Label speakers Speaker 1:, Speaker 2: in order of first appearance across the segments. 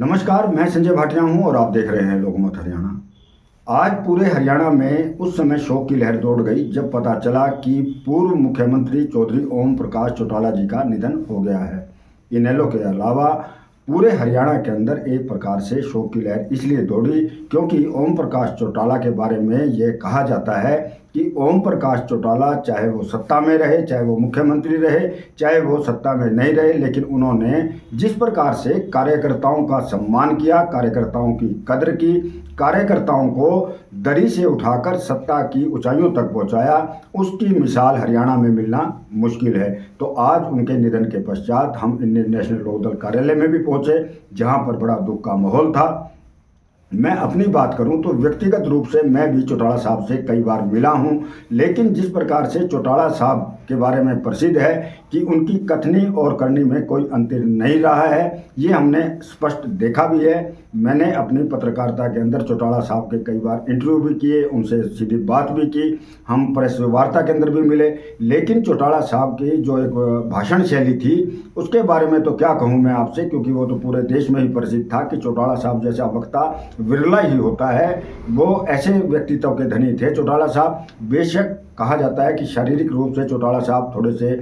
Speaker 1: नमस्कार, मैं संजय भाटिया हूं और आप देख रहे हैं लोकमत हरियाणा। आज पूरे हरियाणा में उस समय शोक की लहर दौड़ गई जब पता चला कि पूर्व मुख्यमंत्री चौधरी ओम प्रकाश चौटाला जी का निधन हो गया है। इनेलो के अलावा पूरे हरियाणा के अंदर एक प्रकार से शोक की लहर इसलिए दौड़ी क्योंकि ओम प्रकाश चौटाला के बारे में ये कहा जाता है कि ओम प्रकाश चौटाला चाहे वो सत्ता में रहे, चाहे वो मुख्यमंत्री रहे, चाहे वो सत्ता में नहीं रहे, लेकिन उन्होंने जिस प्रकार से कार्यकर्ताओं का सम्मान किया, कार्यकर्ताओं की कद्र की, कार्यकर्ताओं को दरी से उठाकर सत्ता की ऊंचाइयों तक पहुंचाया, उसकी मिसाल हरियाणा में मिलना मुश्किल है। तो आज उनके निधन के पश्चात हम इंडियन नेशनल लोकदल कार्यालय में भी पहुंचे, जहां पर बड़ा दुख का माहौल था। मैं अपनी बात करूं तो व्यक्तिगत रूप से मैं भी चौटाला साहब से कई बार मिला हूं, लेकिन जिस प्रकार से चौटाला साहब के बारे में प्रसिद्ध है कि उनकी कथनी और करनी में कोई अंतर नहीं रहा है, ये हमने स्पष्ट देखा भी है। मैंने अपनी पत्रकारिता के अंदर चौटाला साहब के कई बार इंटरव्यू भी किए, उनसे सीधी बात भी की, हम प्रेस वार्ता के अंदर भी मिले, लेकिन चौटाला साहब की जो एक भाषण शैली थी उसके बारे में तो क्या कहूँ मैं आपसे, क्योंकि वो तो पूरे देश में ही प्रसिद्ध था कि चौटाला साहब जैसा वक्ता विरला ही होता है। वो ऐसे व्यक्तित्व के धनी थे चौटाला साहब। बेशक कहा जाता है कि शारीरिक रूप से चौटाला साहब थोड़े से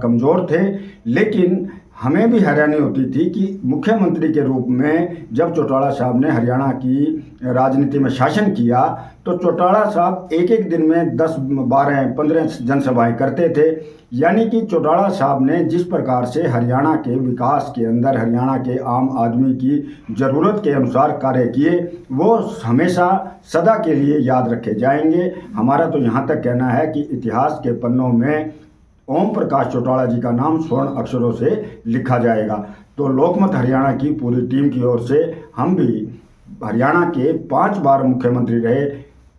Speaker 1: कमज़ोर थे, लेकिन हमें भी हैरानी होती थी कि मुख्यमंत्री के रूप में जब चौटाला साहब ने हरियाणा की राजनीति में शासन किया तो चौटाला साहब एक एक दिन में 10, 12, 15 जनसभाएं करते थे। यानी कि चौटाला साहब ने जिस प्रकार से हरियाणा के विकास के अंदर हरियाणा के आम आदमी की ज़रूरत के अनुसार कार्य किए, वो हमेशा सदा के लिए याद रखे जाएंगे। हमारा तो यहाँ तक कहना है कि इतिहास के पन्नों में ओम प्रकाश चौटाला जी का नाम स्वर्ण अक्षरों से लिखा जाएगा। तो लोकमत हरियाणा की पूरी टीम की ओर से हम भी हरियाणा के 5 बार मुख्यमंत्री रहे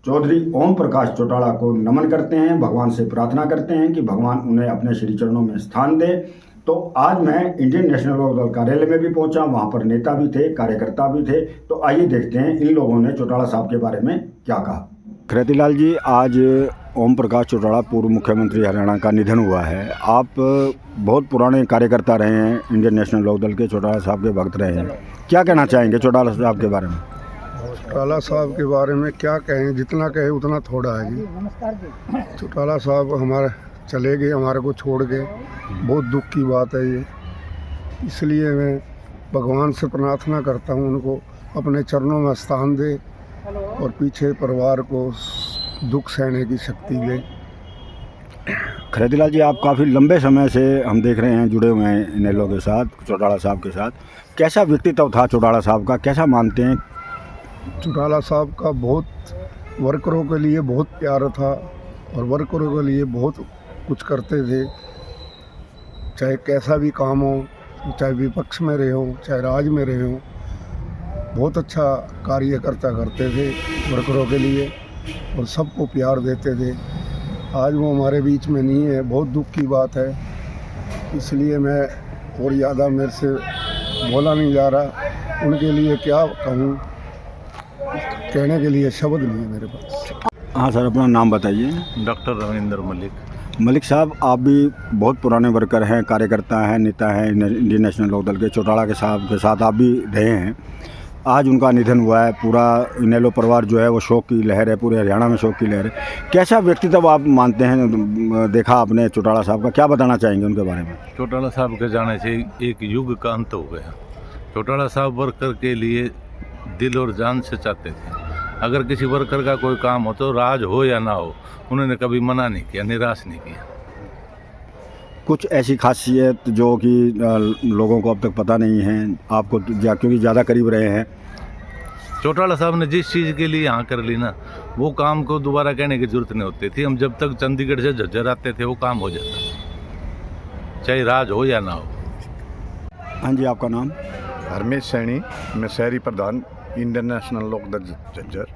Speaker 1: चौधरी ओम प्रकाश चौटाला को नमन करते हैं, भगवान से प्रार्थना करते हैं कि भगवान उन्हें अपने श्री चरणों में स्थान दे। तो आज मैं इंडियन नेशनल लोकदल कार्यालय में भी पहुंचा, वहां पर नेता भी थे, कार्यकर्ता भी थे। तो आइए देखते हैं इन लोगों ने चौटाला साहब के बारे में क्या कहा। खरेतीलाल जी, आज ओम प्रकाश चौटाला पूर्व मुख्यमंत्री हरियाणा का निधन हुआ है। आप बहुत पुराने कार्यकर्ता रहे हैं, इंडियन नेशनल लोकदल के चौटाला साहब के भक्त रहे हैं, क्या कहना चाहेंगे चौटाला साहब के बारे में?
Speaker 2: चौटाला साहब के बारे में क्या कहें, जितना कहें उतना थोड़ा है जी। चौटाला साहब हमारे चले गए, हमारे को छोड़ गए, बहुत दुख की बात है ये। इसलिए मैं भगवान से प्रार्थना करता हूँ उनको अपने चरणों में स्थान दे और पीछे परिवार को दुख सहने की शक्ति दे।
Speaker 1: खरेतीलाल जी, आप काफ़ी लंबे समय से हम देख रहे हैं जुड़े हुए हैं इनेलो के साथ, चौटाला साहब के साथ। कैसा व्यक्तित्व था चौटाला साहब का, कैसा मानते हैं?
Speaker 2: चौटाला साहब का बहुत वर्करों के लिए बहुत प्यार था और वर्करों के लिए बहुत कुछ करते थे, चाहे कैसा भी काम हो, चाहे विपक्ष में रहे हो, चाहे राज में रहे हो, बहुत अच्छा कार्यकर्ता करते थे वर्करों के लिए और सबको प्यार देते थे। आज वो हमारे बीच में नहीं है, बहुत दुख की बात है। इसलिए मैं और ज़्यादा मेरे से बोला नहीं जा रहा, उनके लिए क्या कहूँ, कहने के लिए शब्द नहीं है मेरे पास।
Speaker 1: हाँ सर, अपना नाम बताइए।
Speaker 3: डॉक्टर रविंद्र मलिक।
Speaker 1: मलिक साहब, आप भी बहुत पुराने वर्कर हैं, कार्यकर्ता हैं, नेता हैं इंडियन नेशनल लोकदल के। चौटाला के साहब के साथ आप भी रहे हैं। आज उनका निधन हुआ है, पूरा इनेलो परिवार जो है वो शोक की लहर है, पूरे हरियाणा में शोक की लहर है। कैसा व्यक्तित्व आप मानते हैं, देखा आपने चौटाला साहब का, क्या बताना चाहेंगे उनके बारे में?
Speaker 3: चौटाला साहब के जाने से एक युग का अंत हो गया। चौटाला साहब वर्कर के लिए दिल और जान से चाहते थे। अगर किसी वर्कर का कोई काम हो तो राज हो या ना हो, उन्होंने कभी मना नहीं किया, निराश नहीं किया।
Speaker 1: कुछ ऐसी खासियत जो कि लोगों को अब तक पता नहीं है, आपको क्योंकि ज़्यादा करीब रहे हैं।
Speaker 3: चौटाला साहब ने जिस चीज़ के लिए यहाँ कर ली ना, वो काम को दोबारा कहने की जरूरत नहीं होती थी। हम जब तक चंडीगढ़ से झज्जर आते थे वो काम हो जाता, चाहे राज हो या ना हो।
Speaker 1: हाँ जी, आपका नाम?
Speaker 4: हरमेश सैनी, मैं शहरी प्रधान इंडियन नेशनल लोकदल झज्जर।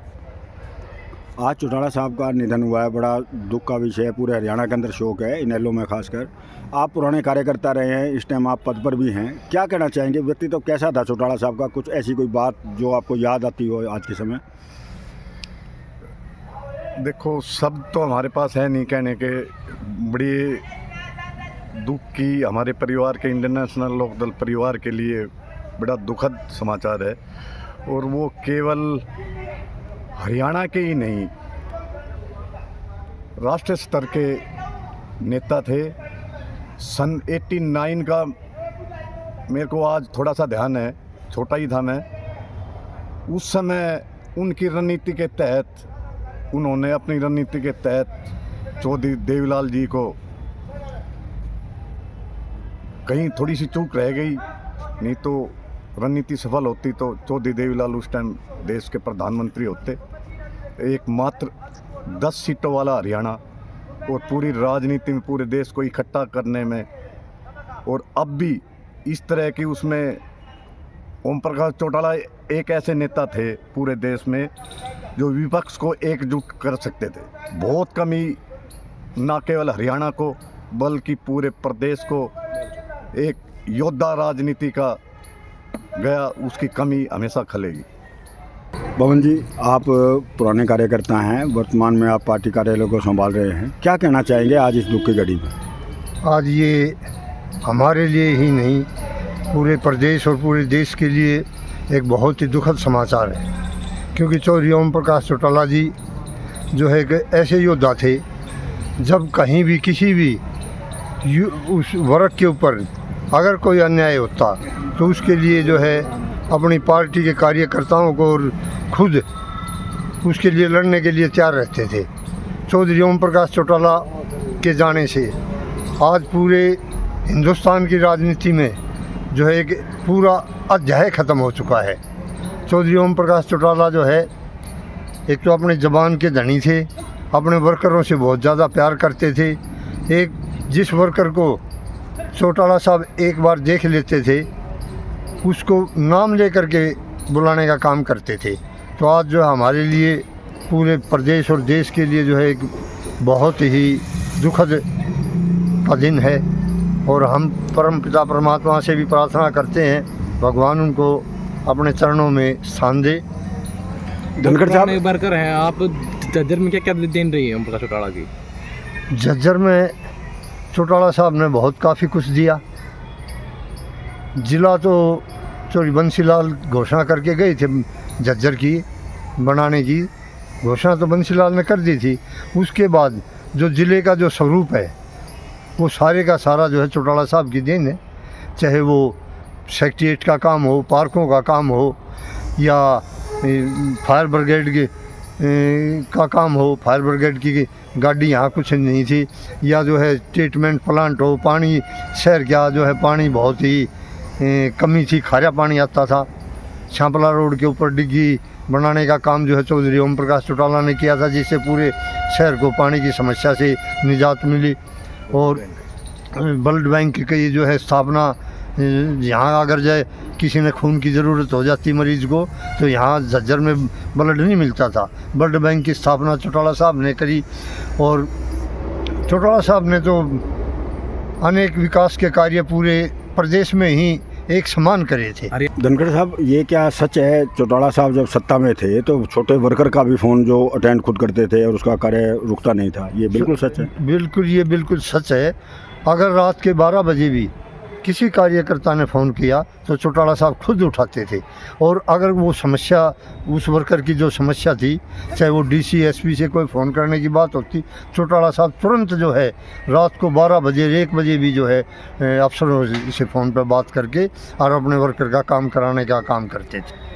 Speaker 1: आज चौटाला साहब का निधन हुआ है, बड़ा दुख का विषय है, पूरे हरियाणा के अंदर शोक है, इनेलो में खासकर। आप पुराने कार्यकर्ता रहे हैं, इस टाइम आप पद पर भी हैं, क्या कहना चाहेंगे? व्यक्तित्व तो कैसा था चौटाला साहब का? कुछ ऐसी कोई बात जो आपको याद आती हो आज के समय?
Speaker 4: देखो, शब्द तो हमारे पास है नहीं कहने के। बड़ी दुख की हमारे परिवार के, इंडियन नेशनल लोकदल परिवार के लिए बड़ा दुखद समाचार है। और वो केवल हरियाणा के ही नहीं, राष्ट्रीय स्तर के नेता थे। सन 89 का मेरे को आज थोड़ा सा ध्यान है, छोटा ही था मैं। उस समय उनकी रणनीति के तहत, उन्होंने अपनी रणनीति के तहत चौधरी देवीलाल जी को, कहीं थोड़ी सी चूक रह गई, नहीं तो रणनीति सफल होती तो चौधरी देवीलाल उस टाइम देश के प्रधानमंत्री होते। एक मात्र 10 सीटों वाला हरियाणा और पूरी राजनीति में पूरे देश को इकट्ठा करने में, और अब भी इस तरह की उसमें ओम प्रकाश चौटाला एक ऐसे नेता थे पूरे देश में जो विपक्ष को एकजुट कर सकते थे। बहुत कमी न केवल हरियाणा को बल्कि पूरे प्रदेश को एक योद्धा राजनीति का गया, उसकी कमी हमेशा खलेगी।
Speaker 1: पवन जी, आप पुराने कार्यकर्ता हैं, वर्तमान में आप पार्टी कार्यालय को संभाल रहे हैं, क्या कहना चाहेंगे आज इस दुख की घड़ी में?
Speaker 2: आज ये हमारे लिए ही नहीं, पूरे प्रदेश और पूरे देश के लिए एक बहुत ही दुखद समाचार है, क्योंकि चौधरी ओम प्रकाश चौटाला जी जो है कि ऐसे योद्धा थे, जब कहीं भी किसी भी उस वर्ग के ऊपर अगर कोई अन्याय होता तो उसके लिए जो है अपनी पार्टी के कार्यकर्ताओं को और खुद उसके लिए लड़ने के लिए तैयार रहते थे। चौधरी ओम प्रकाश चौटाला के जाने से आज पूरे हिंदुस्तान की राजनीति में जो है एक पूरा अध्याय ख़त्म हो चुका है। चौधरी ओम प्रकाश चौटाला जो है एक तो अपने ज़बान के धनी थे, अपने वर्करों से बहुत ज़्यादा प्यार करते थे। एक जिस वर्कर को चौटाला साहब एक बार देख लेते थे उसको नाम लेकर के बुलाने का काम करते थे। तो आज जो हमारे लिए पूरे प्रदेश और देश के लिए जो है एक बहुत ही दुखद का दिन है, और हम परम पिता परमात्मा से भी प्रार्थना करते हैं भगवान उनको अपने चरणों में स्थान दे।
Speaker 1: धनखड़ साहब,
Speaker 5: एक वर्कर हैं आप, झज्जर में क्या क्या देन रही है ओम प्रकाश चौटाला की?
Speaker 2: झज्जर में चौटाला साहब ने बहुत काफ़ी कुछ दिया। जिला तो चौधरी बंसीलाल घोषणा करके गए थे, झज्जर की बनाने की घोषणा तो बंसीलाल ने कर दी थी। उसके बाद जो ज़िले का जो स्वरूप है वो सारे का सारा जो है चौटाला साहब की देन है। चाहे वो सेक्रेटेरिएट का काम हो, पार्कों का काम हो, या फायर ब्रिगेड के का काम हो, फायर ब्रिगेड की गाड़ी यहाँ कुछ नहीं थी, या जो है ट्रीटमेंट प्लांट हो, पानी शहर का जो है पानी बहुत ही कमी थी, खारा पानी आता था। छापला रोड के ऊपर डिग्गी बनाने का काम जो है चौधरी ओम प्रकाश चौटाला ने किया था, जिससे पूरे शहर को पानी की समस्या से निजात मिली। और ब्लड बैंक की जो है स्थापना, यहाँ अगर जाए किसी ने खून की ज़रूरत हो जाती मरीज़ को तो यहाँ झज्जर में ब्लड नहीं मिलता था, ब्लड बैंक की स्थापना चौटाला साहब ने करी। और चौटाला साहब ने तो अनेक विकास के कार्य पूरे प्रदेश में ही एक समान करे थे।
Speaker 1: धनखड़ साहब, ये क्या सच है चौटाला साहब जब सत्ता में थे तो छोटे वर्कर का भी फ़ोन जो अटेंड खुद करते थे और उसका कार्य रुकता नहीं था, ये बिल्कुल सच है?
Speaker 2: बिल्कुल, ये बिल्कुल सच है। अगर रात के 12 बजे भी किसी कार्यकर्ता ने फ़ोन किया तो चौटाला साहब खुद उठाते थे, और अगर वो समस्या उस वर्कर की जो समस्या थी, चाहे वो डीसी एसपी से कोई फ़ोन करने की बात होती, चौटाला साहब तुरंत जो है रात को 12 बजे 1 बजे भी जो है अफसरों से फ़ोन पर बात करके और अपने वर्कर का काम कराने का काम करते थे।